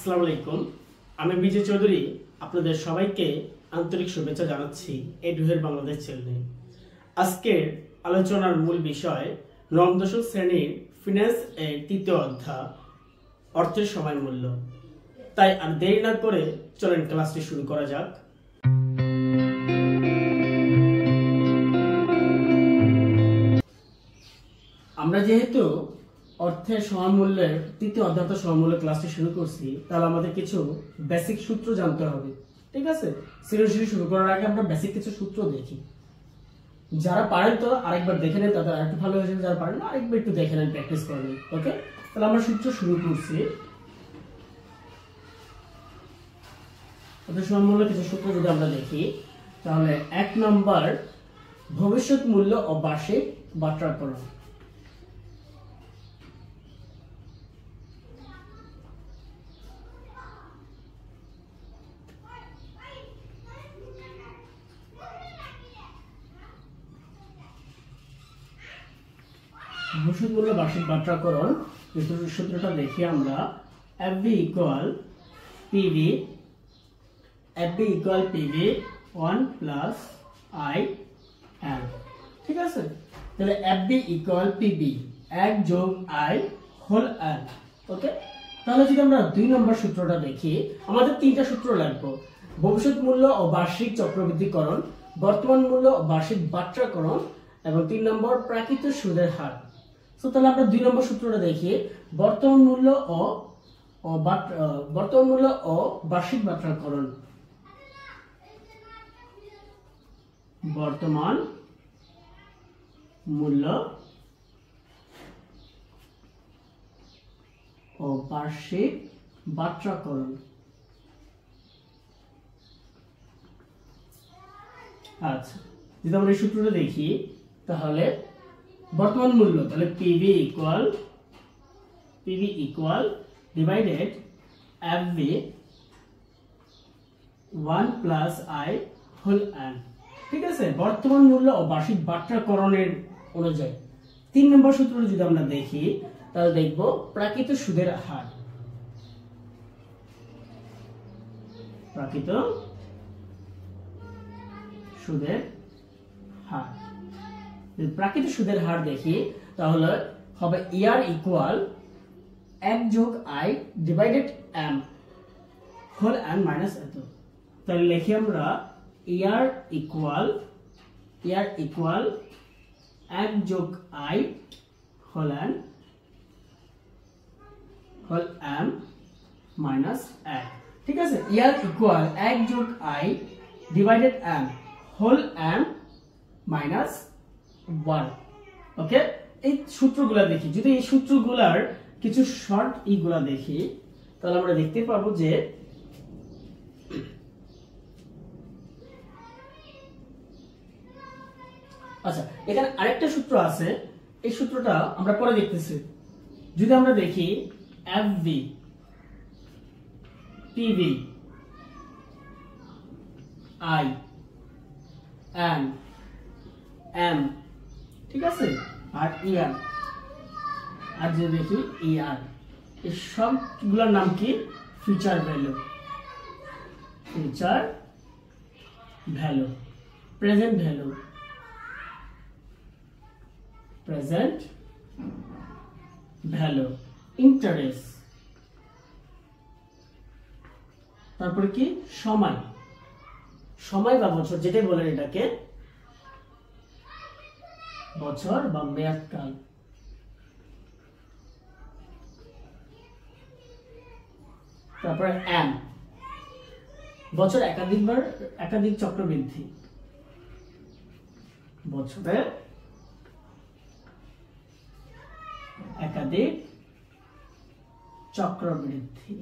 আসসালামু আলাইকুম, আমি বিজয় চৌধুরী আপনাদের সবাইকে আন্তরিক শুভেচ্ছা জানাচ্ছি এডুহের বাংলাদেশ চ্যানেলে। আজকের আলোচনার মূল বিষয় নবম দশম শ্রেণীর ফিন্যান্স এর তৃতীয় অধ্যায় অর্থের সময় মূল্য। তাই আর দেরি না করে চলেন ক্লাসটি শুরু করা যাক। আমরা যেহেতু অর্থের সমমূল্যের তৃতীয় অধ্যায় সমমূল্য ক্লাসটি শুরু করছি, তাহলে আমাদের কিছু বেসিক সূত্র জানতে হবে। ঠিক আছে, সৃজনশীল শুরু করার আগে আমরা বেসিক কিছু সূত্র দেখি। যারা পারেন তো আরেকবার দেখে নেন, তাদের আরেকটু ভালো হয়ে যাবে। যারা পারেন না আরেকবার একটু দেখে নেন, প্র্যাকটিস করে নেন। ওকে, তাহলে আমরা সূত্র শুরু করছি। অর্থের সমমূল্য কিছু সূত্র যদি আমরা দেখি, তাহলে 1 নম্বর ভবিষ্যৎ মূল্য ও বার্ষিক বাট্রাকরণ। ভবিষ্যৎ মূল্য বার্ষিক বাট্রাকরণ সূত্রটা দেখি আমরা। FB equal PV 1 plus I N। ঠিক আছে, তাহলে FB equal PV 1 যোগ I হোল N। ওকে, তাহলে যদি আমরা 2 নম্বর সূত্রটা দেখি, আমাদের 3টা সূত্র লাগবে: ভবিষ্যৎ মূল্য ও বার্ষিক চক্রবৃদ্ধিকরণ, বর্তমান মূল্য ও বার্ষিক বাট্রাকরণ এবং 3 নম্বর প্রাকৃত সুদের হার। তো তাহলে আমরা 2 নম্বর সূত্রটা দেখি। বর্তমান মূল্য ও বার্ষিক বাট্রাকরণ। বর্তমান মূল্য ও বার্ষিক বাট্রাকরণ। আচ্ছা, যদি আমরা এই সূত্রটা দেখি, তাহলে বর্তমান মূল্য, তাহলে PV equal divided FV 1 plus I whole N। ঠিক আছে, বর্তমান মূল্য ও বার্ষিক বাট্রাকরণের অনুযায়ী 3 নম্বর সূত্রটা যদি আমরা দেখি, তাহলে দেখব প্রাকৃত সুদের হার। প্রাকৃত সুদের হার, প্রাকৃত সুদের হার দেখি, তাহলে হবে ER ইকুয়াল 1 যোগ I divided M whole N minus এত। তাহলে লিখি আমরা ER ইকুয়াল 1 যোগ I whole N whole M minus 1। ঠিক আছে, ER ইকুয়াল 1 যোগ I divided M whole M minus 1। Okay, এই সূত্রগুলা দেখি। যদি এই সূত্রগুলার কিছু শর্ট ইগুলা দেখি, তাহলে আমরা দেখতে পাবো যে আচ্ছা, এখানে আরেকটা সূত্র আছে। এই সূত্রটা আমরা পরে দেখতেছি। যদি আমরা দেখি FV PV I N M, ঠিক আছে, আর ER, আর যে দেখি ER, এই সবগুলোর নাম কি? Future value, present value, interest, তারপরে কি সময় বা বছর, যেটাই বলেন এটাকে বছর বা মেয়াদকাল। তারপরে M, বছর একাধিক চক্রবৃদ্ধি, বছরের একাধিক চক্রবৃদ্ধি।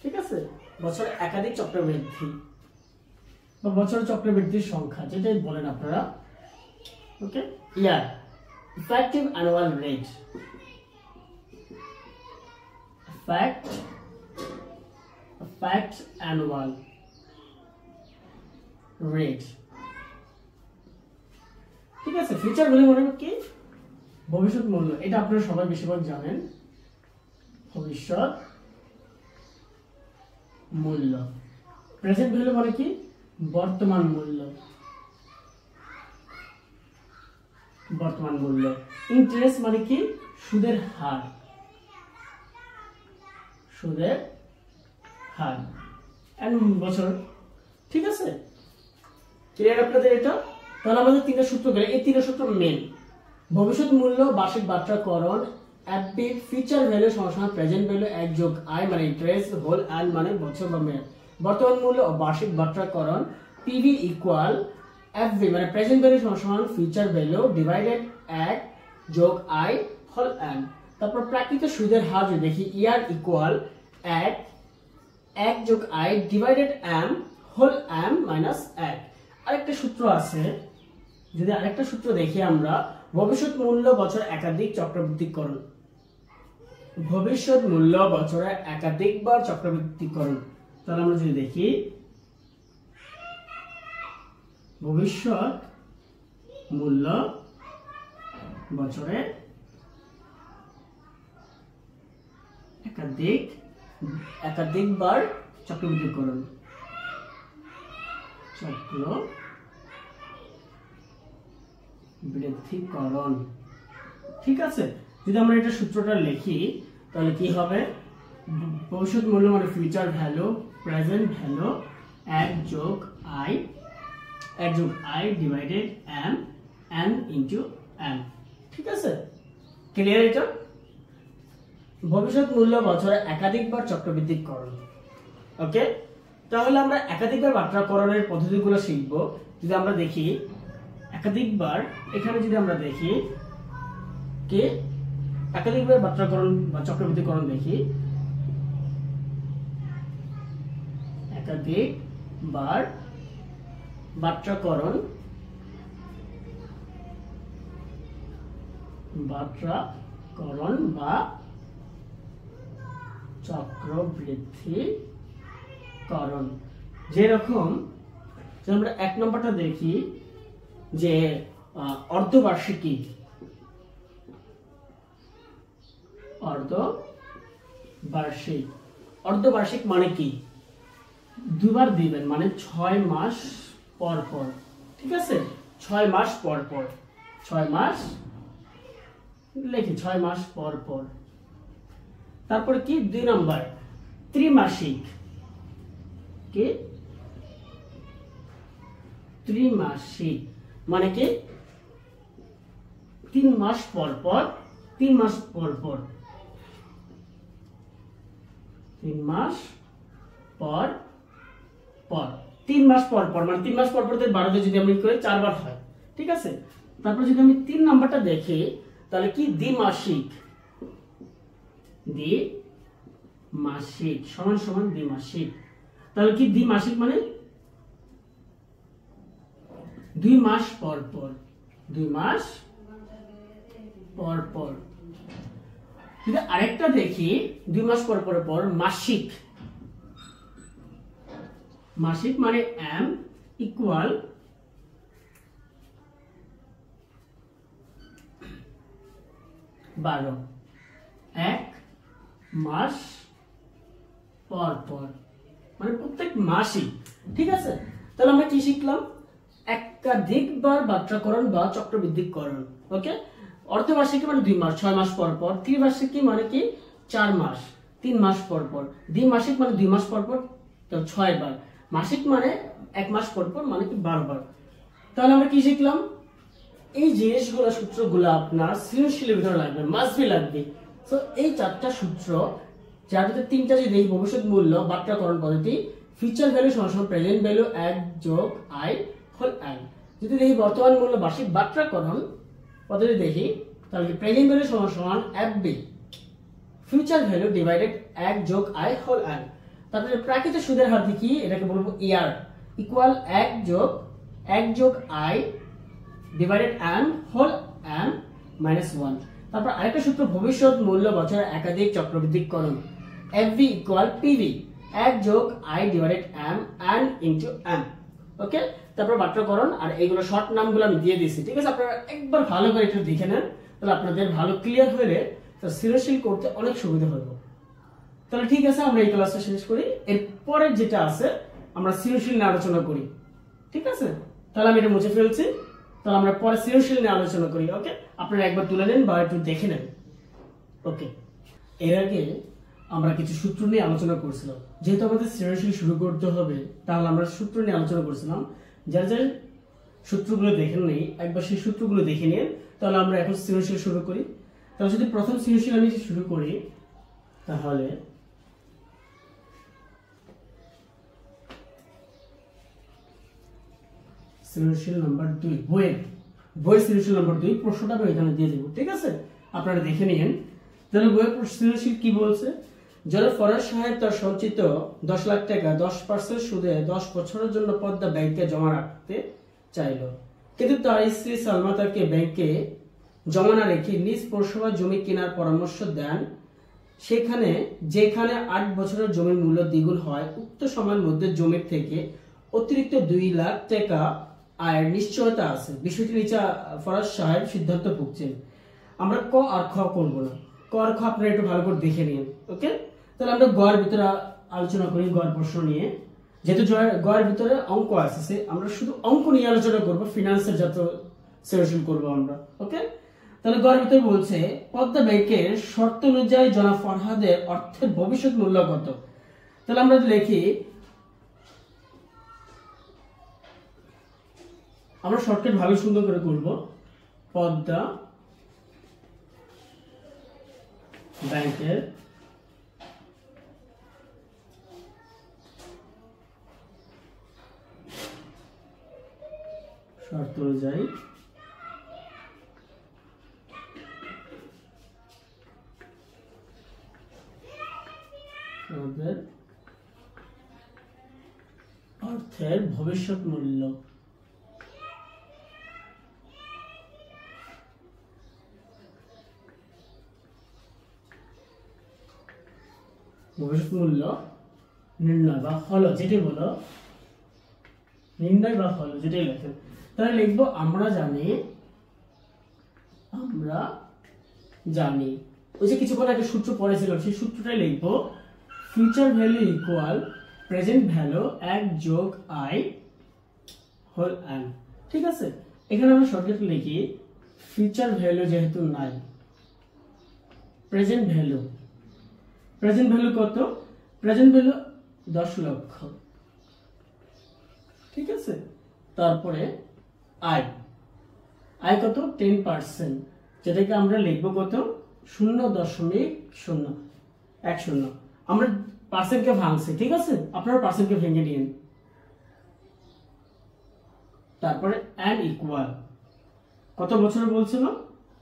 ঠিক আছে, বছর একাধিক চক্রবৃদ্ধি বা বছর চক্রবৃদ্ধির সংখ্যা, যেটাই বলেন আপনারা। Okay, year effective annual rate, annual rate. ঠিক আছে, ফিউচার ভ্যালু মানে কি? ভবিষ্যৎ মূল্য। এটা আপনারা সবাই বেশিরভাগ জানেন। ভবিষ্যৎ মূল্য। প্রেজেন্ট ভ্যালু মানে কি? বর্তমান মূল্য। বর্তমান মূল্য। ইন্টারেস্ট মানে কি? সুদের হার। সুদের হার এন্ড বছর। ঠিক আছে, ক্লিয়ার আপনাদের এটা? তাহলে আমাদের তিনটা সূত্র গেলে, এই তিনটা সূত্র মেন। ভবিষ্যৎ মূল্য বার্ষিক বাট্রাকরণ, এফবি ফিউচার ভ্যালু সমান প্রেজেন্ট ভ্যালু 1 যোগ আই মানে ইন্টারেস্ট, হোল এন্ড মানে বছর বা মেয়াদ। বর্তমান মূল্য ও বার্ষিক বাট্রাকরণ, পিভি ইকুয়াল এফবি মানে প্রেজেন্ট ভ্যালু সমান ফিউচার ভ্যালু ডিভাইডেড 1 যোগ আই হোল এন্ড। তারপর প্রাকৃত সুদের হার যদি দেখি, ইয়ার ইকুয়াল 1 যোগ I divided M whole M minus 1। আরেকটা সূত্র আছে, যদি আরেকটা সূত্র দেখি আমরা, ভবিষ্যৎ মূল্য বছর একাধিক চক্রবৃদ্ধিকরণ। ভবিষ্যৎ মূল্য বছরে একাধিকবার চক্রবৃদ্ধিকরণ। তাহলে আমরা যদি দেখি, ভবিষ্যৎ মূল্য বছরে একাধিকবার চক্রবৃদ্ধিকরণ। বৃদ্ধিকরণ। ঠিক আছে, যদি আমরা এটা সূত্রটা লিখি তাহলে কি হবে? ভবিষ্যৎ মূল্য মানে ফিউচার ভ্যালু প্রেজেন্ট ভ্যালু 1 যোগ I divided M into M. ঠিক আছে, ক্লিয়ার এটা? ভবিষ্যৎ মূল্য বছরে একাধিকবার চক্রবৃদ্ধিকরণ। ওকে, তাহলে আমরা একাধিকবার বাট্রাকরণের পদ্ধতিগুলো শিখব। যদি আমরা দেখি একাধিকবার, এখানে যদি আমরা দেখি কে একাধিকবার বাট্রাকরণ বা চক্রবৃদ্ধিকরণ দেখি, একাধিকবার বাট্রাকরণ বা চক্রবৃদ্ধিকরণ। যেরকম আমরা 1 নম্বরটা দেখি যে অর্ধবার্ষিকী। অর্ধবার্ষিক মানে কি? দুবার দিবেন মানে 6 মাস পর পর। ঠিক আছে, 6 মাস পর পর, 6 মাস লিখি, 6 মাস পর পর। তারপরে কি 2 নাম্বার ত্রিমাসিক। কি ত্রিমাসিক মানে কি? 3 মাস পর পর, 3 মাস পর পর, 3 মাস পর পর, 3 মাস পর পর মানে 3 মাস পর পর 12 দিয়ে যদি আমি করি 4 বার হয়। ঠিক আছে, তারপর যদি আমি 3 নাম্বারটা দেখি তাহলে কি দ্বিমাসিক। দ্বিমাসিক সমান সমান দ্বিমাসিক। তাহলে কি দ্বিমাসিক মানে 2 মাস পর পর, 2 মাস পর পর। যদি আরেকটা দেখি 2 মাস পর পর পর মাসিক। মাসিক মানে এম ইকুয়াল 12, 1 মাস পর পর মানে প্রত্যেক মাসই। ঠিক আছে, তাহলে আমরা কি শিখলাম? একাধিকবার বাট্রাকরণ বা চক্রবৃদ্ধিকরণ। ওকে, অর্ধবার্ষিকী মানে 2 মাস, 6 মাস পর পর। ত্রিবার্ষিকী মানে কি? 4 মাস, 3 মাস পর পর। দ্বিমাসিক মানে 2 মাস পর পর, তো 6 বার। মাসিক মানে 1 মাস পর পর মানে কি 12 বার। তাহলে আমরা কি শিখলাম? এই জিনিসগুলো সূত্রগুলো আপনার সৃজনশীলের ভিতরে লাগবে, মাস্ট বি লাগবে। সো এই 4টা সূত্র, যার ভিতরে 3টা যদি ভবিষ্যৎ মূল্য বাট্রাকরণ পদ্ধতি, ফিউচার ভ্যালু সমান প্রেজেন্ট ভ্যালু 1 যোগ আই হোল এন। যদি দেখি বর্তমান মূল্য বার্ষিক বাট্রাকরণ পদ্ধতি দেখি, তাহলে প্রেজেন্ট ভ্যালু সমান এফবি ফিউচার ভ্যালু ডিভাইডেড 1 যোগ আই হোল এন। তারপরে প্রাকৃতিক সুদের হার দেখি, এটাকে বলবো ইয়ার ইকুয়াল 1 যোগ I divided M whole M minus 1। তারপর আরেকটা সূত্র ভবিষ্যৎ মূল্য বছরে একাধিক চক্রবৃদ্ধিকরণ, এফবি ইকুয়াল পিভি 1 যোগ I divided M N into M. Okay, তারপর বাট্রাকরণ আর এইগুলো শর্ট নামগুলো আমি দিয়ে দিয়েছি। ঠিক আছে, আপনারা একবার ভালো করে একটু দেখে নেন, তাহলে আপনাদের ভালো ক্লিয়ার হলে সৃজনশীল করতে অনেক সুবিধা হবে। তাহলে ঠিক আছে, আমরা এই ক্লাসটা শেষ করি, এরপরে যেটা আছে আমরা সৃজনশীল নিয়ে আলোচনা করি। ঠিক আছে, তাহলে আমি এটা মুছে ফেলছি, তাহলে আমরা পরে সৃজনশীল নিয়ে আলোচনা করি। ওকে, আপনারা একবার তুলে নেন বা একটু দেখে নেন। ওকে, এর আগে আমরা কিছু সূত্র নিয়ে আলোচনা করছিলাম। যেহেতু আমাদের সৃজনশীল শুরু করতে হবে, তাহলে আমরা সূত্র নিয়ে আলোচনা করছিলাম। যারা যারা সূত্রগুলো দেখেন নেই, একবার সেই সূত্রগুলো দেখে নিন, তাহলে আমরা এখন সৃজনশীল শুরু করি। তাহলে যদি প্রথম সৃজনশীল আমি শুরু করি, তাহলে সৃজনশীল নাম্বার 2, বইয়ের সৃজনশীল নাম্বার 2 প্রশ্নটা আমি এখানে দিয়ে দেব। ঠিক আছে, আপনারা দেখে নিন। তাহলে বইয়ের সৃজনশীল কি বলছে, যারা ফরাজ সাহেব তার সঞ্চিত 10 লাখ টাকা 10% সুদে 10 বছরের জন্য পদ্মা ব্যাংকে জমা রাখতে চাইল, কিন্তু তার স্ত্রী সালমা তাকে ব্যাংকে জমা না রেখে নিজ পৌরসভা জমি কেনার পরামর্শ দেন। যেখানে 8 বছরের জমির মূল্য দ্বিগুণ হয়, উক্ত সময়ের মধ্যে জমির থেকে অতিরিক্ত 2 লাখ টাকা আয়ের নিশ্চয়তা আছে। বিষয়টি নিচে ফরাজ সাহেব সিদ্ধান্ত ভুগছেন। আমরা ক আর খ করব না, ক আর খ আপনারা একটু ভালো করে দেখে নিন। ওকে, তাহলে আমরা গ এর ভিতরে আলোচনা করি, গ এর প্রশ্ন নিয়ে। যেহেতু গ এর ভিতরে অঙ্ক আছে, আমরা শুধু অঙ্ক নিয়ে আলোচনা করব, ফিনান্সের যত সৃজনশীল করব আমরা। ওকে, তাহলে গ এর ভিতরে বলছে পদ্মা ব্যাংকের শর্ত অনুযায়ী জনাব ফরহাদের অর্থের ভবিষ্যৎ মূল্য কত। তাহলে আমরা লিখি, আমরা শর্টকাট ভালো সুন্দর করে করব, পদ্মা ব্যাংকের শর্ত অনুযায়ী অর্থের ভবিষ্যৎ মূল্য। ভবিষ্যৎ মূল্য নির্ণয় বা হলো, যেটাই বলো নির্ণয় বা হলো, যেটাই লেখেন। তাহলে লিখবো আমরা জানি ওই যে কিছুক্ষণ আগে সূত্র পড়েছিলাম, সেই সূত্রটাই লিখবো, future value equal present value 1 যোগ আই হোল এন। ঠিক আছে, এখানে আমরা শর্টকাট লিখি, ফিউচার ভ্যালু যেহেতু নাই, প্রেজেন্ট ভ্যালু কত, প্রেজেন্ট ভ্যালু 10 লক্ষ। ঠিক আছে, তারপরে আই কত, 10%, যেটাকে আমরা লিখবো কত, 0.010। আমরা পার্সেন্টকে ভাঙছি। ঠিক আছে, আপনারা পার্সেন্টকে ভেঙে নিন। তারপরে এন ইকুয়াল কত বছরের বলছিল,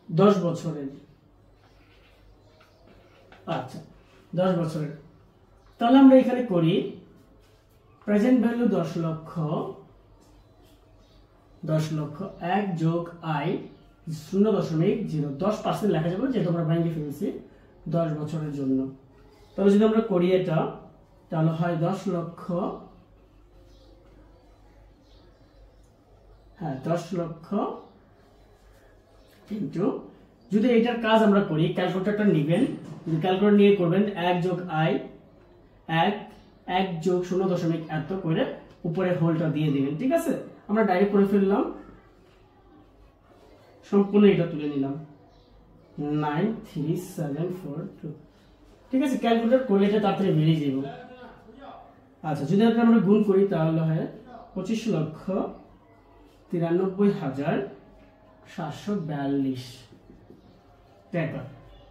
10 বছরের। আচ্ছা, 10 বছরের। তাহলে আমরা এখানে করি প্রেজেন্ট ভ্যালু 10 লক্ষ, 1 যোগ আই 0.0, 10% লেখা যাবে যেহেতু আমরা ভেঙে ফেলছি 10 বছরের জন্য। তাহলে যদি আমরা করি এটা, তাহলে হয় 10 লক্ষ, 10 লক্ষ কিন্তু যদি এটার কাজ আমরা করি, ক্যালকুলেটরটা নেবেন, ক্যালকুলেটর নিয়ে করবেন 1 যোগ আই 1 যোগ 0.1 এত করে উপরে হোলটা দিয়ে দিবেন। ঠিক আছে, আমরা ডাইরেক্ট করে ফেললাম, সম্পূর্ণ এটা তুলে নিলাম 93742। ঠিক আছে, ক্যালকুলেটর করলে এটা তাড়াতাড়ি বেরিয়ে যাবে। আচ্ছা, যদি আমরা গুণ করি তাহলে হয় 25,93,742 টাকা।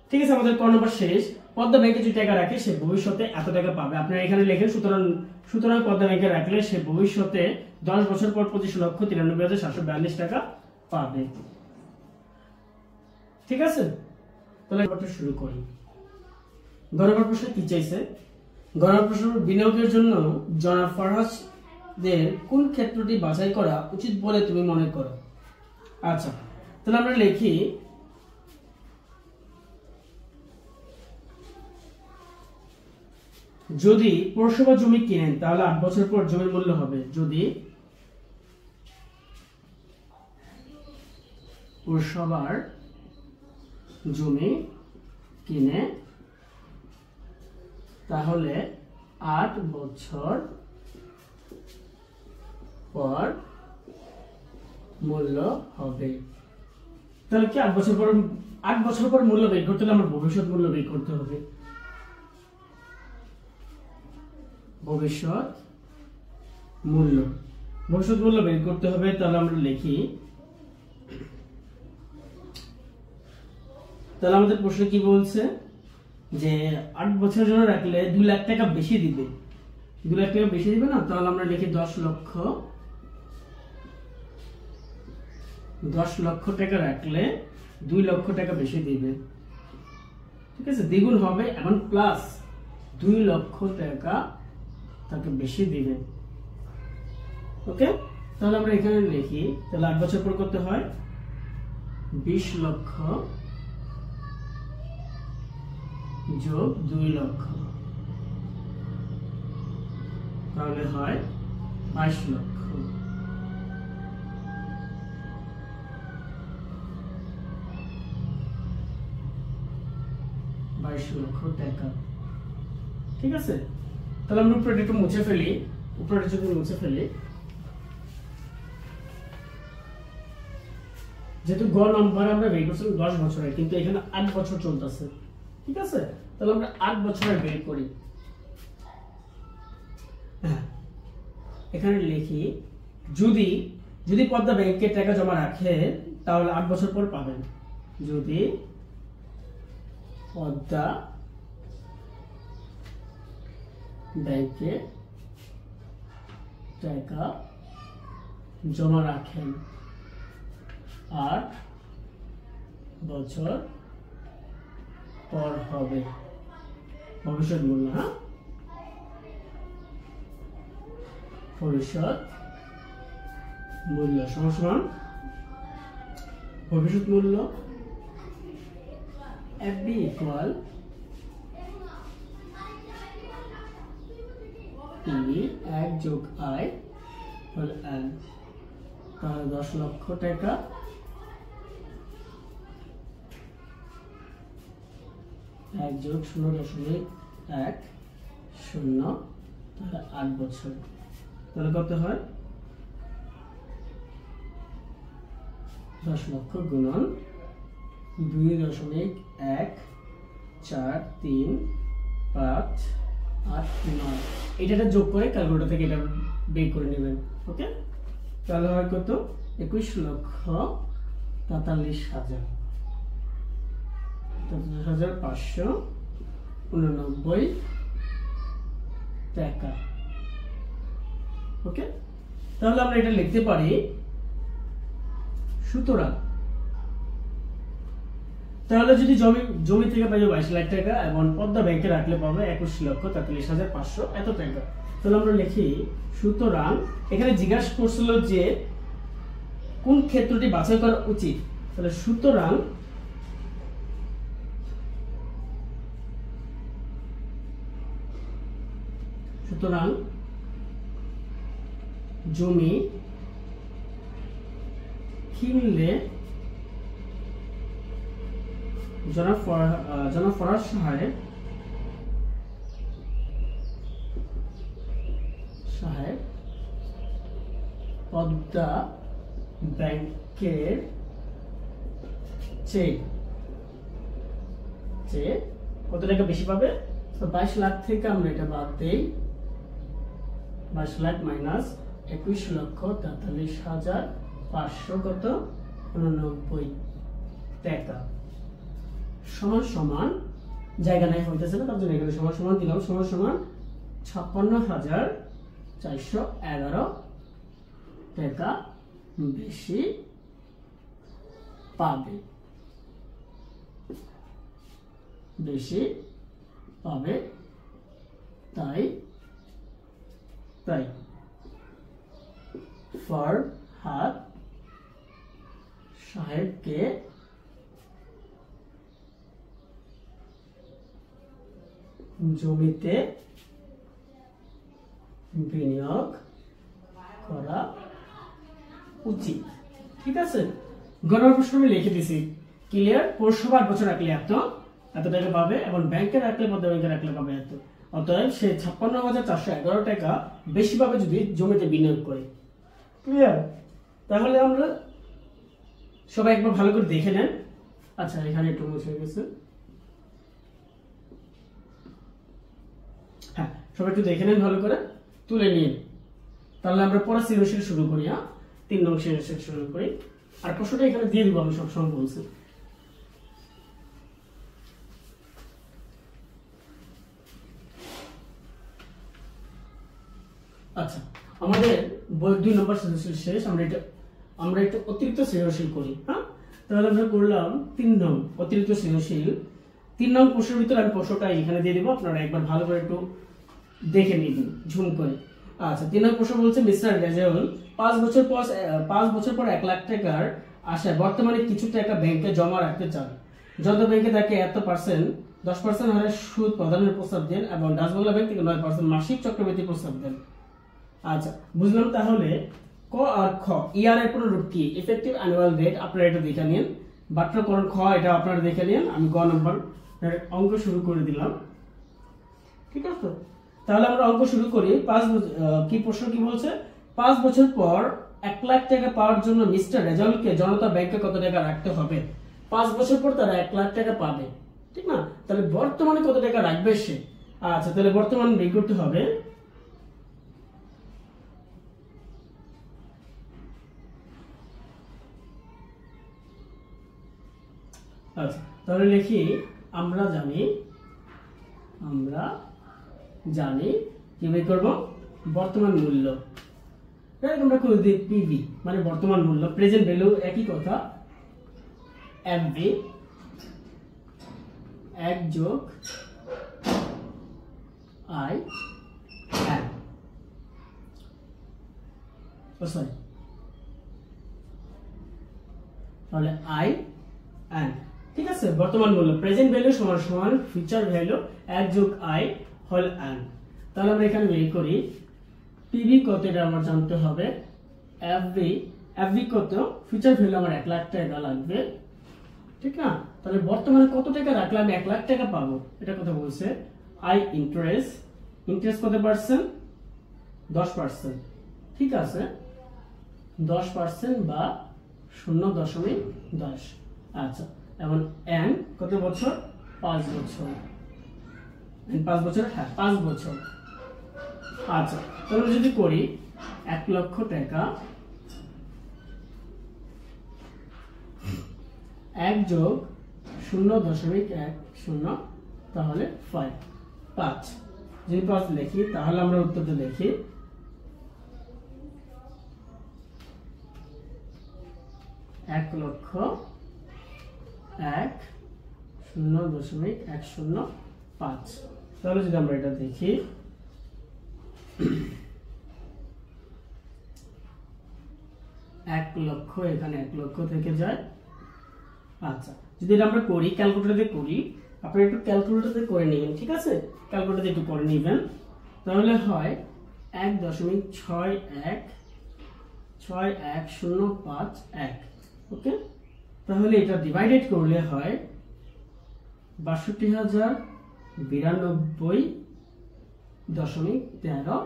ঠিক আছে, আমাদের ক নম্বর শেষ। পদ্মা ব্যাংকে যে টাকা রাখে সে ভবিষ্যতে এত টাকা পাবে, আপনারা এখানে লেখেন। সুতরাং পদ্মা ব্যাংকে রাখলে সে ভবিষ্যতে 10 বছর পর 25,93,742 টাকা পাবে। ঠিক আছে, তাহলে শুরু করি। গণনা প্রশ্ন কি চাইছে, গণনা প্রশ্ন, বিনিয়োগের জন্য জনাব ফরহাদের কোন ক্ষেত্রটি বাছাই করা উচিত বলে তুমি মনে করো। আচ্ছা, তাহলে আমরা লিখি, যদি পৌরসভা জমি কিনেন তাহলে 8 বছর পর জমির মূল্য হবে, যদি পৌরসভার জমি কিনে তাহলে 8 বছর পর মূল্য হবে। তাহলে কি 8 বছর পর মূল্য বের করতে হলে আমার ভবিষ্যৎ মূল্য বের করতে হবে। ভবিষ্যৎ মূল্য বের করতে হবে। তাহলে আমরা লিখি, তাহলে আমাদের প্রশ্ন কি বলছে যে 8 বছরের জন্য রাখলে 2 লাখ টাকা বেশি দিবে, 2 লাখ টাকা বেশি দিবে না। তাহলে আমরা লিখি 10 লক্ষ টাকা রাখলে 2 লক্ষ টাকা বেশি দিবে। ঠিক আছে, দ্বিগুণ হবে এখন প্লাস 2 লক্ষ টাকা তাকে বেশি দিবে। ওকে, তাহলে আমরা এখানে লিখি, তাহলে 8 বছর পর করতে হয় 20 লক্ষ যোগ 2 লক্ষ, তাহলে হয় 22 লক্ষ। টাকা। ঠিক আছে, তাহলে আমরা উপরে একটু মুছে ফেলি, যেহেতু গ নাম্বার আমরা বের করছি 10 বছরের, কিন্তু এখানে 8 বছর চলতেছে। ঠিক আছে, তাহলে আমরা 8 বছরের বের করি। এখানে লিখি, যদি পদ্মা ব্যাংকে টাকা জমা রাখে তাহলে 8 বছর পর পাবেন। যদি পদ্মা ব্যাংকে টাকা জমা রাখেন 8 বছর পর হবে ভবিষ্যৎ মূল্য। হ্যাঁ, ভবিষ্যৎ মূল্য সমান ভবিষ্যৎ মূল্য FB ইকুয়াল PB 1 যোগ I হোল N। তাহলে 10 লক্ষ টাকা 1 যোগ 0.10, তাহলে 8 বছর। তাহলে কত হয় 10 লক্ষ গুণন 2.143589, এটা যোগ করে ক্যালকুলেটর থেকে এটা বের করে নেবেন। ওকে, তাহলে হয় কত 21,43,589 টাকা। ওকে, তাহলে আমরা এটা লিখতে পারি, সুতরাং তাহলে যদি জমি থেকে পাইবে 22 লাখ টাকা এবং পদ্মা ব্যাংকে রাখলে পাবে 21,43,500 এত টাকা। তাহলে আমরা লিখি, সুতরাং এখানে জিজ্ঞাসা করছিল যে কোন ক্ষেত্রটি বাছাই করা উচিত। তাহলে সুতরাং জমি কিনলে জনাব ফরাজ সাহেব পদ্মা ব্যাংকের চেয়ে কত টাকা বেশি পাবে। তো 22 লাখ থেকে আমরা এটা বাদ দেই, 22 লাখ মাইনাস 21,43,500 কত 89 টাকা সমান জায়গা নাই হইতেছে না, তার জন্য এখানে সমান দিলাম, সমান 56,411 টাকা বেশি পাবে, তাই ফরহাদ সাহেবকে জমিতে বিনিয়োগ করা উচিত। ঠিক আছে, গণনা প্রশ্ন আমি লিখে দিছি, ক্লিয়ার। পৌরসভা 8 বছর রাখলে এত টাকা পাবে এবং ব্যাংকে রাখলে পদ্মা ব্যাংকে রাখলে পাবে এত। অতএব সে 56,411 টাকা বেশি পাবে যদি জমিতে বিনিয়োগ করে। ক্লিয়ার? তাহলে আমরা সবাই একবার ভালো করে দেখে নেন। আচ্ছা, এখানে একটু মুছে গেছে। হ্যাঁ, সবাই একটু দেখে নেন ভালো করে, তুলে নিন। তাহলে আমরা পরের সৃজনশীল শুরু করি। 3 নং সৃজনশীল শুরু করি। আর প্রশ্নটা এখানে দিয়ে দিব, আমি সবসময় বলছি। আচ্ছা, আমাদের বই 2 নম্বর সৃজনশীল শেষ। আমরা একটু অতিরিক্ত সৃজনশীল করি। হ্যাঁ, তাহলে আমরা করলাম 3 নং অতিরিক্ত সৃজনশীল। 3 নং প্রশ্নের ভিতরে আমি প্রশ্নটা এখানে দিয়ে দিব, আপনারা একবার ভালো করে একটু দেখে নিবেন ঝুম করে। আচ্ছা, 3 নং প্রশ্ন বলছে মিস্টার রেজাউল 5 বছর পর 1 লাখ টাকার আশায় বর্তমানে কিছু টাকা ব্যাংকে জমা রাখতে চান। যত ব্যাংকে তাকে এত পার্সেন্ট 10% হারে সুদ প্রদানের প্রস্তাব দেন এবং ডাচ বাংলা ব্যাংক থেকে 9% মাসিক চক্রবৃদ্ধি প্রস্তাব দেন। আচ্ছা, বুঝলাম। তাহলে ক আর খ ইয়ার এর পুনরূপ কি? ইফেক্টিভ অ্যানুয়াল রেট আপনারা এটা দেখে নিন। বাট্যকরণ খ এটা আপনারা দেখে নিন। আমি গ নম্বর অঙ্ক শুরু করে দিলাম। ঠিক আছে, তাহলে আমরা অঙ্ক শুরু করি। কি প্রশ্ন কি বলছে? 5 বছর পর 1 লাখ টাকা পাওয়ার জন্য মিস্টার রেজাউলকে জনতা ব্যাংকে কত টাকা রাখতে হবে? 5 বছর পর তারা 1 লাখ টাকা পাবে, ঠিক না? তাহলে বর্তমানে কত টাকা রাখবে সে? আচ্ছা, তাহলে বর্তমান বের করতে হবে। আচ্ছা, তাহলে লিখি আমরা জানি কি বের করব? বর্তমান মূল্য। আমরা করে দিই পিবি, মানে বর্তমান মূল্য, প্রেজেন্ট ভ্যালু একই কথা। এফবি 1 যোগ আই এন, সরি, তাহলে আই এন। ঠিক আছে, বর্তমান মূল্য প্রেজেন্ট ভ্যালু সমান সমান ফিউচার ভ্যালু 1 যোগ আই হোল এন। তাহলে আমরা এখানে বের করি পিবি কত, এটা আমার জানতে হবে। এফবি কত, ফিউচার ভ্যালু আমার 1 লাখ টাকা লাগবে, ঠিক না? তাহলে বর্তমানে কত টাকা রাখলে আমি 1 লাখ টাকা পাবো, এটা কথা বলছে। আই ইন্টারেস্ট কত পার্সেন্ট? 10%, ঠিক আছে, 10% বা 0.10। আচ্ছা, এখন এন কত বছর? 5 বছর। 5 বছর, হ্যাঁ 5 বছর। আচ্ছা, তাহলে যদি করি 1 লক্ষ টাকা 1 যোগ 0.10, তাহলে 5। যদি 5 লিখি তাহলে আমরা উত্তরটা লিখি 1,01,0.105। তাহলে যদি আমরা এটা দেখি 1 লক্ষ, এখানে 1 লক্ষ থেকে যায়। আচ্ছা, যদি এটা আমরা করি ক্যালকুলেটরে করি, আপনারা একটু ক্যালকুলেটরে করে নেবেন, ঠিক আছে? ক্যালকুলেটরে একটু করে নেবেন, তাহলে হয় 1.6105 ওকে। তাহলে এটা ডিভাইডেড করলে হয় 62,092.13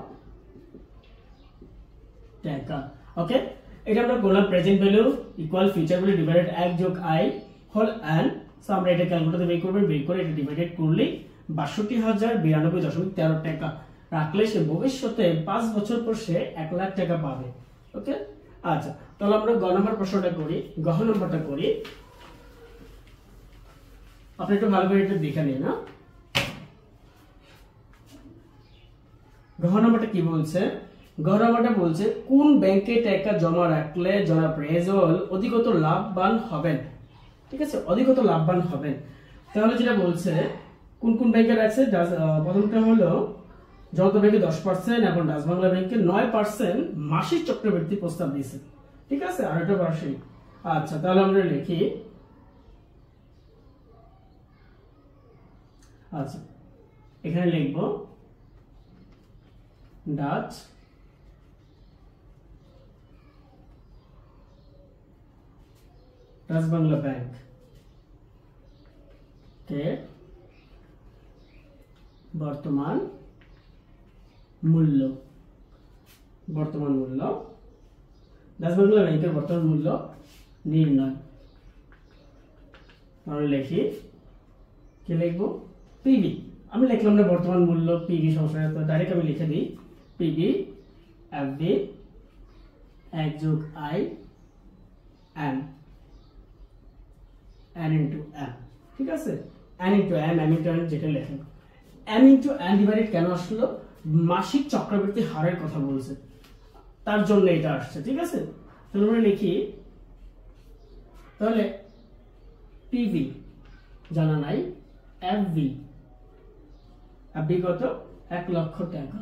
টাকা। ওকে, এটা আমরা করলাম present value equal future value divided 1 যোগ আই হোল এন। সো আমরা এটা ক্যালকুলেটরে বের করবেন, বের করে এটা ডিভাইডেড করলে 62,092.13 টাকা রাখলে সে ভবিষ্যতে 5 বছর পর সে 1 লাখ টাকা পাবে। ওকে, আচ্ছা, তাহলে আমরা গ নম্বর প্রশ্নটা করি, গ নম্বরটা করি। আপনি একটু ভালো করে এটা দেখে নিন। না, গ নম্বরটা কি বলছে? গ নম্বরটা বলছে কোন ব্যাংকে টাকা জমা রাখলে জনাব রেজাউল অধিকতর লাভবান হবেন। ঠিক আছে, অধিকতর লাভবান হবেন। তাহলে যেটা বলছে কোন কোন ব্যাংকে রাখছে, প্রথমটা হলো জনতা ব্যাংকে 10% এবং ডাচ বাংলা ব্যাংকে 9% মাসিক চক্রবৃদ্ধি প্রস্তাব দিয়েছে। ঠিক আছে, আর এটা বার্ষিক। আচ্ছা, তাহলে আমরা লিখি, আচ্ছা এখানে লিখব ডাচ বাংলা ব্যাংক কে বর্তমান মূল্য, বর্তমান মূল্য, ডাচ বাংলা ব্যাংকের বর্তমান মূল্য নির্ণয়। আমরা লিখি, কি লিখবো, পিবি। আমি লিখলাম না বর্তমান মূল্য পিবি, সমস্যা নেই, তো ডাইরেক্ট আমি লিখে দিই পিবি এফবি 1 যোগ I am n into m, ঠিক আছে, n into m into n যেটা লেখেন, m ইন্টু n ডিভাইডেড কেন আসলো, মাসিক চক্রবৃদ্ধি হারের কথা বলছে, তার জন্য এটা আসছে, ঠিক আছে। তাহলে আমরা লিখি, তাহলে পিভি জানা নাই, এফবি, এফবি কত, 1 লক্ষ টাকা,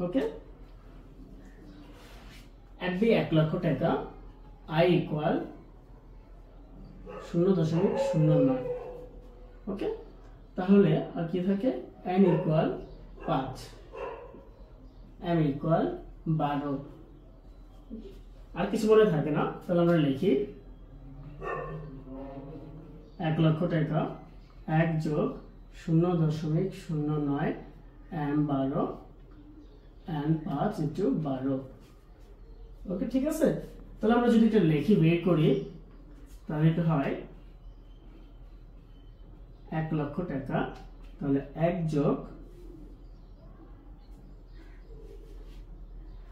ওকে, এফবি 1 লক্ষ টাকা, আই ইকুয়াল 0.09, ওকে। তাহলে আর কি থাকে, n ইকুয়াল 5, m ইকুয়াল 12, আর কিছু মনে থাকে না। তাহলে আমরা লিখি 1 লক্ষ টাকা 1 যোগ 0.09 m 12 n 5 ইন্টু 12, ওকে, ঠিক আছে। তাহলে আমরা যদি এটা লিখি, বের করি, তাহলে এটা হয় 1 লক্ষ টাকা, তাহলে 1 যোগ,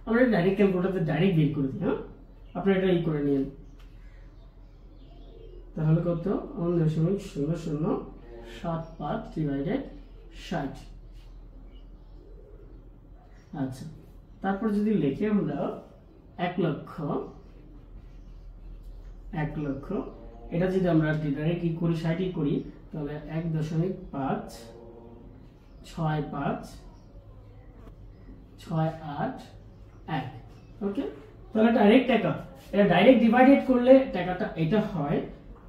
আমরা ডাইরেক্ট ক্যালকুলেটরে ডাইরেক্ট বের করে দিই, হ্যাঁ, আপনারা এটা ই করে নিন, তাহলে কত, 0.0075 ডিভাইডেড 60। আচ্ছা, তারপর যদি লিখি আমরা 1 লক্ষ, এটা যদি আমরা ডাইরেক্ট কি করি, 60 করি, তাহলে 1.56568, ওকে। তাহলে ডাইরেক্ট টাকা, এটা ডাইরেক্ট ডিভাইডেড করলে টাকাটা এটা হয়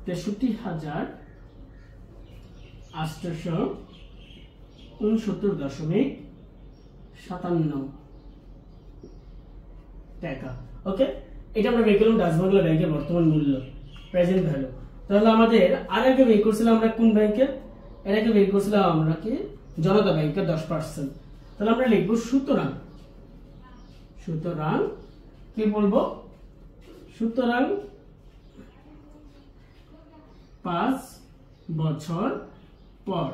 63,869.57 টাকা, ওকে। এটা আমরা বের করলাম ডাচ বাংলা ব্যাংকের বর্তমান মূল্য, প্রেজেন্ট ভ্যালু। তাহলে আমাদের আর আগে বের করছিলাম আমরা কোন ব্যাংকের, এর আগে বের করছিলাম আমরা কি, জনতা ব্যাংকের 10%। তাহলে আমরা লিখবো সুতরাং কি বলবো, সুতরাং 5 বছর পর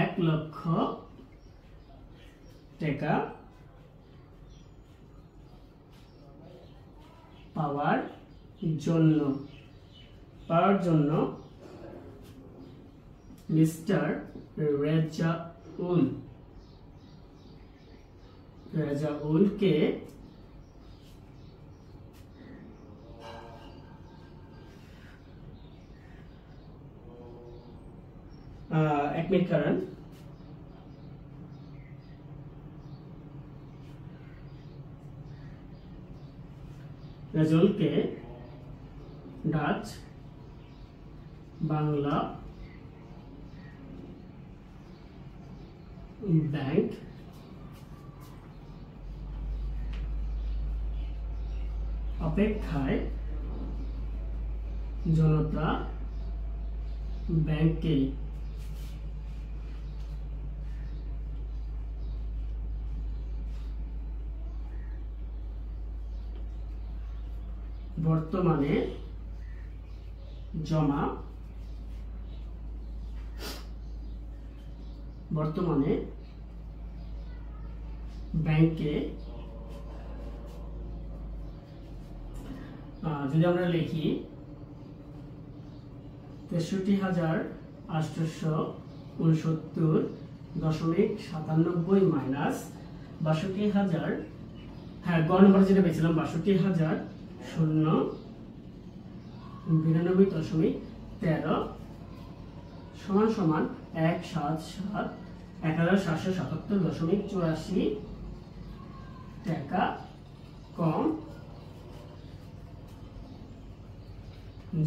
1 লক্ষ টাকা পাওয়ার জন্য মিস্টার রেজাউলকে 1 মিনিট কারণ, রেজাউলকে ডাচ বাংলা ব্যাংক অপেক্ষায় জনতা ব্যাংকে বর্তমানে জমা ব্যাংকে, যদি আমরা লিখি 63,869.97 মাইনাস 62,000, হ্যাঁ গ নম্বর যেটা পেয়েছিলাম 62,092.13 সমান সমান 1,777.84 টাকা কম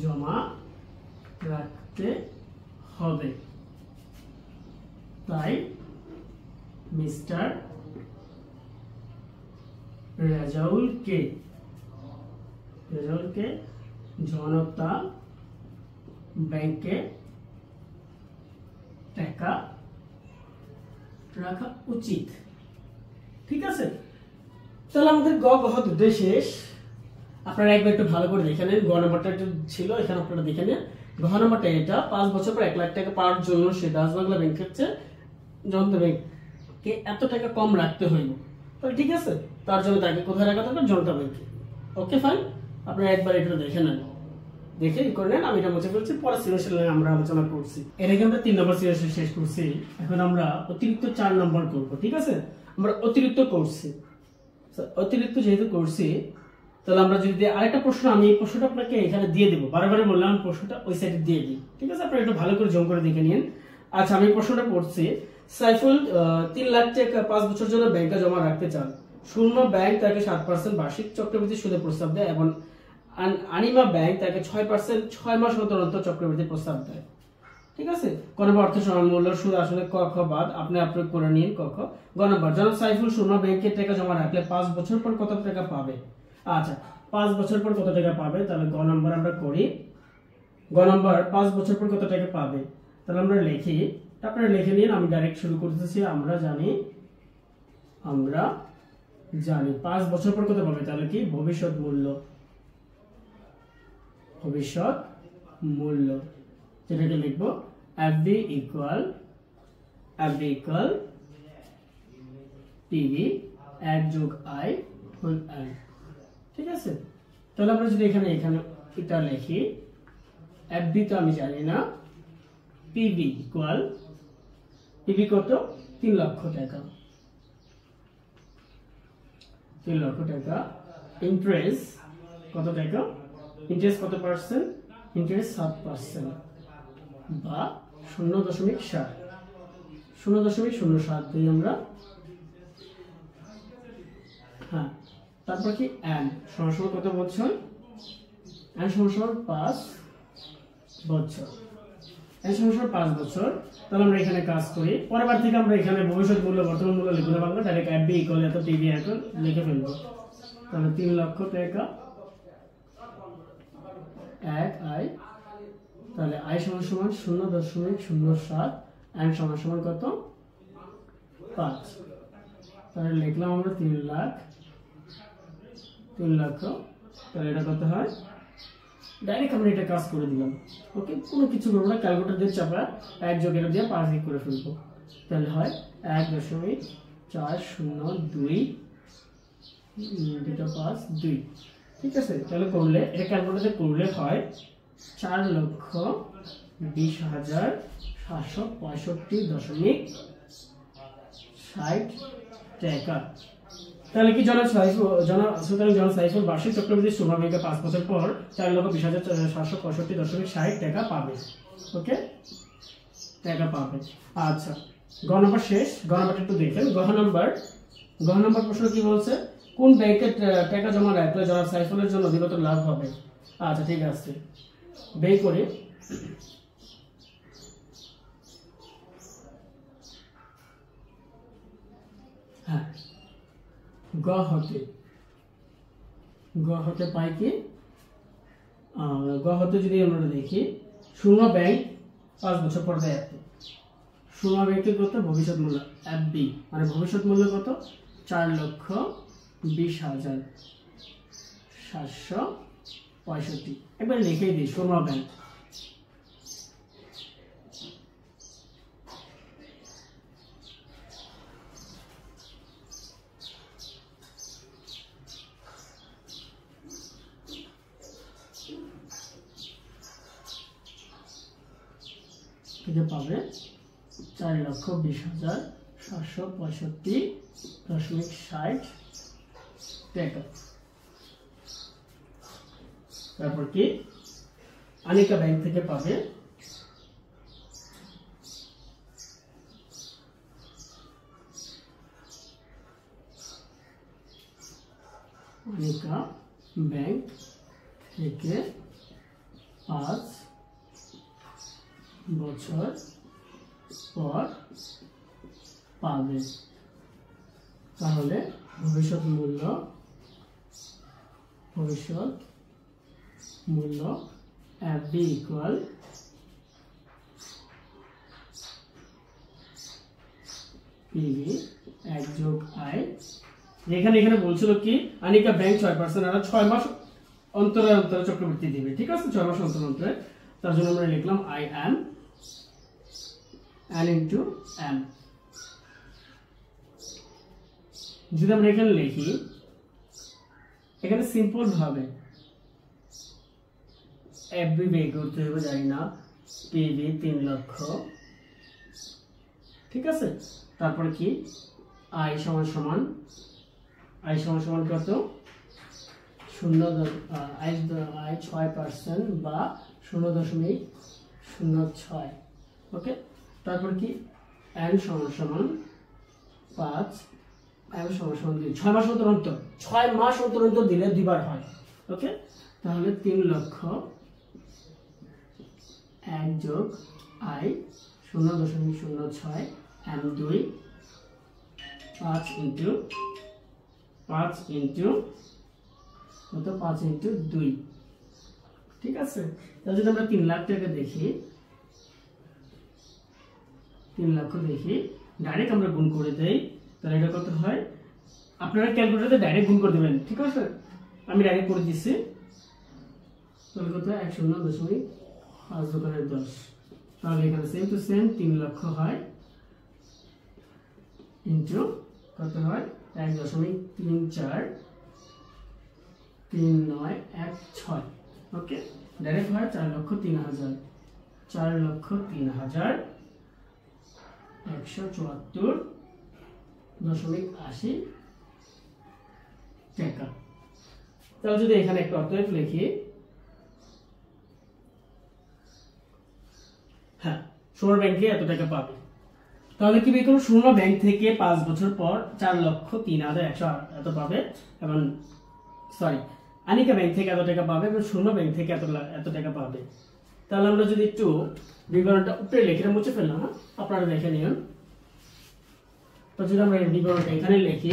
জমা রাখতে হবে। তাই মিস্টার রেজাউলকে জনতা ব্যাংকে টাকা রাখা উচিত। ঠিক আছে, তাহলে আমাদের গ ঘ দুটোই শেষ। আপনারা একবার একটু ভালো করে দেখে নেন। গ নম্বরটা একটু ছিল, এখানে আপনারা দেখে নেন। ঘ নম্বরটা এটা 5 বছর পর 1 লাখ টাকা পাওয়ার জন্য সে ডাচ বাংলা ব্যাংকের চেয়ে জনতা ব্যাংকে এত টাকা কম রাখতে হইব। তাহলে ঠিক আছে, তার জন্য তাকে কোথায় রাখা দরকার? জনতা ব্যাংকে। ওকে ফাইন, আপনারা একবার এটা দেখে নেন, দেখে ই করে নেন। আমি এটা মুছে ফেলছি, পরে সৃজনশীল আমরা আলোচনা করছি। এর আগে আমরা 3 নম্বর সৃজনশীল শেষ করছি, এখন আমরা অতিরিক্ত 4 নম্বর করব। ঠিক আছে, আমরা অতিরিক্ত করছি, অতিরিক্ত যেহেতু করছি, তাহলে আমরা যদি আরেকটা প্রশ্ন, আমি এই প্রশ্নটা আপনাকে এখানে দিয়ে দেবো, বারবার বললাম প্রশ্নটা ওই সাইডে দিয়ে দিই। ঠিক আছে, আপনারা একটু ভালো করে জম করে দেখে নিন। আচ্ছা, আমি প্রশ্নটা পড়ছি। সাইফুল 3 লাখ টাকা 5 বছর জন্য ব্যাংকে জমা রাখতে চান। শূন্য ব্যাংক তাকে 7% বার্ষিক চক্রবৃদ্ধি সুদে প্রস্তাব দেয় এবং আনিমা ব্যাংক তাকে 6% 6 মাস অন্তর অন্তর চক্রবৃদ্ধি প্রস্তাব দেয়। ঠিক আছে, ক নম্বর অর্থ মূল্য সুদ আসলে ক খ বাদ আপনি প্রয়োগ করে নিন। ক খ। গ নম্বর জনাব সাইফুল শূন্য ব্যাংকে টাকা জমা রাখলে 5 বছর পর কত টাকা পাবে? আচ্ছা, 5 বছর পর কত টাকা পাবে? তাহলে গ নম্বর আমরা করি। গ নম্বর 5 বছর পর কত টাকা পাবে, তাহলে আমরা লিখি। আপনারা লিখে নিন, আমি ডাইরেক্ট শুরু করতেছি। আমরা জানি 5 বছর পর কত পাবে, তাহলে কি ভবিষ্যৎ মূল্য, ভবিষ্যৎ মূল্য, যেটাকে লিখব FB ইকুয়াল PV 1 যোগ I হোল n। ঠিক আছে, তাহলে আমরা যদি এখানে এটা লিখি, FB তো আমি জানি না, PV ইকুয়াল, PV কত? 3 লক্ষ টাকা, 3 লক্ষ টাকা। ইন্টারেস্ট কত টাকা? ইন্টারেস্ট কত পার্সেন্ট? ইন্টারেস্ট 7% বা 0.7, 0.07 দিই আমরা। হ্যাঁ, তারপর কি n সমান কত বছর? n সমান 5 বছর, n সমান 5 বছর। তাহলে আমরা এখানে কাজ করি, পরের বার থেকে আমরা এখানে ভবিষ্যৎ মূল্য বর্তমান মূল্য লিখব না, বাংলা ডাইরেক্ট FB ইকুয়াল এত PV এখন লিখে ফেলবো। তাহলে 3 লক্ষ টাকা 1 I, তাহলে I সমান 0.07, n সমান কত? 5। তাহলে লিখলাম আমরা 3 লক্ষ। তাহলে এটা কত হয়? ডাইরেক্ট আমরা এটা কাজ করে দিলাম। ওকে, কোনো কিছু করবো না, ক্যালকুলেটর দিয়ে চাপা 1 যোগ এটা দিয়ে 5 দিয়ে করে ফেলবো। তাহলে হয় 1.402 2 ঠিক আছে, তাহলে করলে এটা ক্যালকুলেটরে করলে হয় 4,20,765.60 টাকা। তাহলে কি জনাব সাইফুল বার্ষিক চক্রবৃদ্ধি সুদ ব্যাংকে 5 বছর পর 4,20,765.60 টাকা পাবে। ওকে, টাকা পাবে। আচ্ছা, গ নম্বর শেষ। গ নম্বরটা একটু দেখেন। গ নম্বর প্রশ্ন কি বলছে? কোন ব্যাংকে টাকা জমা রাখলে জনাব সাইফুলের জন্য অধিকতর লাভ হবে? আচ্ছা, ঠিক আছে, বের করে হ্যাঁ, গ হতে পাই কি? গ হতে যদি আমরা দেখি, শূন্য ব্যাংক 5 বছর পর দেয়, শূন্য ব্যাংকের কত? ভবিষ্যৎ মূল্য FB, মানে ভবিষ্যৎ মূল্য কত? 4,20,765। একবার লিখে দিই, শূন্য ব্যাংক। থেকে পাবে 4,20,765.60 টাকা। তারপর কি আনিকা ব্যাংক থেকে পাবে আনিকা ব্যাংক থেকে 5 বছর পর পাবে। তাহলে ভবিষ্যৎ মূল্য FB ইকুয়াল পিবি 1 যোগ আই। এখানে বলছিল কি আনিকা ব্যাংক 6% আর 6 মাস অন্তরে অন্তরে চক্রবৃদ্ধি দিবে, ঠিক আছে, 6 মাস অন্তরে অন্তরে। তার জন্য আমরা লিখলাম I am n into m। যদি আমরা এখানে লিখি, এখানে সিম্পল ভাবে এফবি বের করতে হবে, জানি না, পিবি 3 লক্ষ, ঠিক আছে। তারপরে কি আই সমান সমান কত, 6% বা 0.06, ওকে। তারপর কি n সমান সমান 5, m সমান সমান 2, 6 মাস অন্তর অন্তর, 6 মাস অন্তর অন্তর দিলে দুইবার হয়, ওকে। তাহলে 3 লক্ষ 1 যোগ i 0.06 m2 5 ইন্টু কত, 5 ইন্টু 2, ঠিক আছে। তাহলে যদি আমরা 3 লাখ টাকা দেখি, 3 লক্ষ দেখি, ডাইরেক্ট আমরা গুণ করে দেই, তাহলে এটা কত হয়, আপনারা ক্যালকুলেটরে ডাইরেক্ট গুণ করে দেবেন, ঠিক আছে। আমি ডাইরেক্ট করে দিচ্ছি, তাহলে কত, 1.05 দোকানের 10। তাহলে এখানে সেম টু সেম 3 লক্ষ হয় ইন্টু কত হয়, 1.343916, ওকে। ডাইরেক্ট হয় 4,03,000, 4,03,174.80 টাকা। তাহলে যদি এখানে একটা অতএব লিখি, হ্যাঁ, সোনা ব্যাংকে এত টাকা পাবে। তাহলে কি বের সোনা ব্যাংক থেকে 5 বছর পর 4,03,100 এত পাবে, এবং সরি আনিকা ব্যাংক থেকে এত টাকা পাবে এবং সোনা ব্যাংক থেকে এত টাকা পাবে। তাহলে আমরা যদি একটু বিবরণটা উপরে লিখে মুছে ফেললাম, আপনারা দেখে নিন। তো যদি আমরা বিবরণটা এখানে লিখি,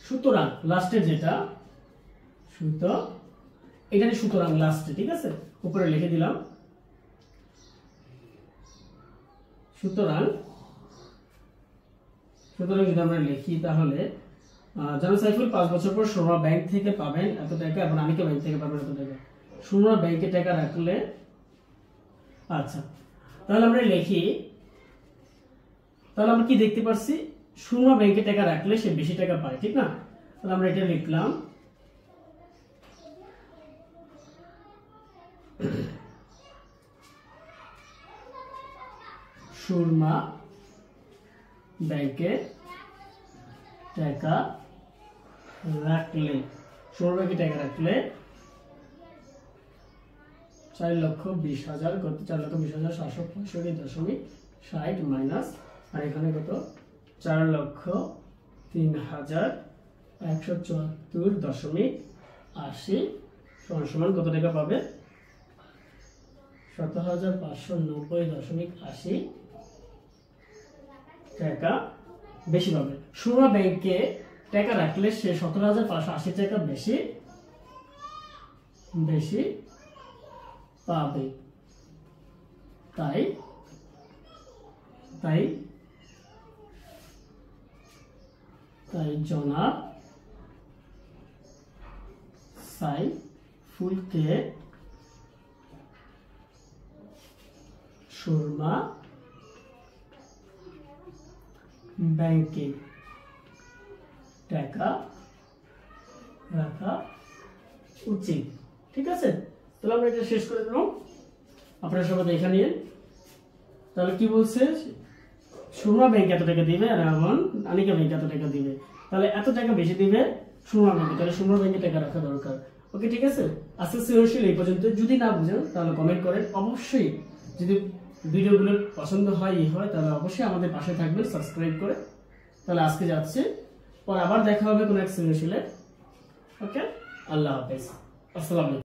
সুতরাং লাস্টের যেটা এখানে সুতরাং লাস্টে, ঠিক আছে, উপরে লিখে দিলাম। সুতরাং যদি আমরা লিখি, তাহলে জানো সাইফুল 5 বছর পর সোনা ব্যাংক থেকে পাবেন এত টাকা এবং আনিকা ব্যাংক থেকে পাবেন এত টাকা। সোনা ব্যাংকে টাকা রাখলে, আচ্ছা, তাহলে আমরা লিখি, তাহলে আমরা কি দেখতে পাচ্ছি, সোনা ব্যাংকে টাকা রাখলে সে বেশি টাকা পায়, ঠিক না। তাহলে আমরা এটা লিখলাম, সুরমা ব্যাংকে টাকা রাখলে, সোনা ব্যাংকে টাকা রাখলে 4,20,000 কত, 4,20,765.60 মাইনাস, আর এখানে কত, 4,03,174.80 সমান কত টাকা পাবে, 17,590.80 টাকা বেশি পাবে। সোনা ব্যাংকে টাকা রাখলে সে 17,580 টাকা বেশি পাবে। তাই জনাব সাইফুলকে সুরমা ব্যাংকে টাকা রাখা উচিত, ঠিক আছে। তাহলে আমরা এটা শেষ করে দিলাম, আপনারা সবাই দেখে নিন। তাহলে কি বলছে, সোনা ব্যাংক এত টাকা দিবে আর এমন আনিকা ব্যাংক এত টাকা দিবে, তাহলে এত টাকা বেশি দিবে সোনা ব্যাংকে, তাহলে সোনা ব্যাংকে টাকা রাখা দরকার, ওকে, ঠিক আছে। আজকে সৃজনশীল এই পর্যন্ত। যদি না বুঝেন তাহলে কমেন্ট করেন। অবশ্যই যদি ভিডিওগুলো পছন্দ হয় তাহলে অবশ্যই আমাদের পাশে থাকবেন সাবস্ক্রাইব করে। তাহলে আজকে যাচ্ছে, পর আবার দেখা হবে কোনো এক সৃজনশীলে, ওকে। আল্লাহ হাফেজ, আসসালামু আলাইকুম।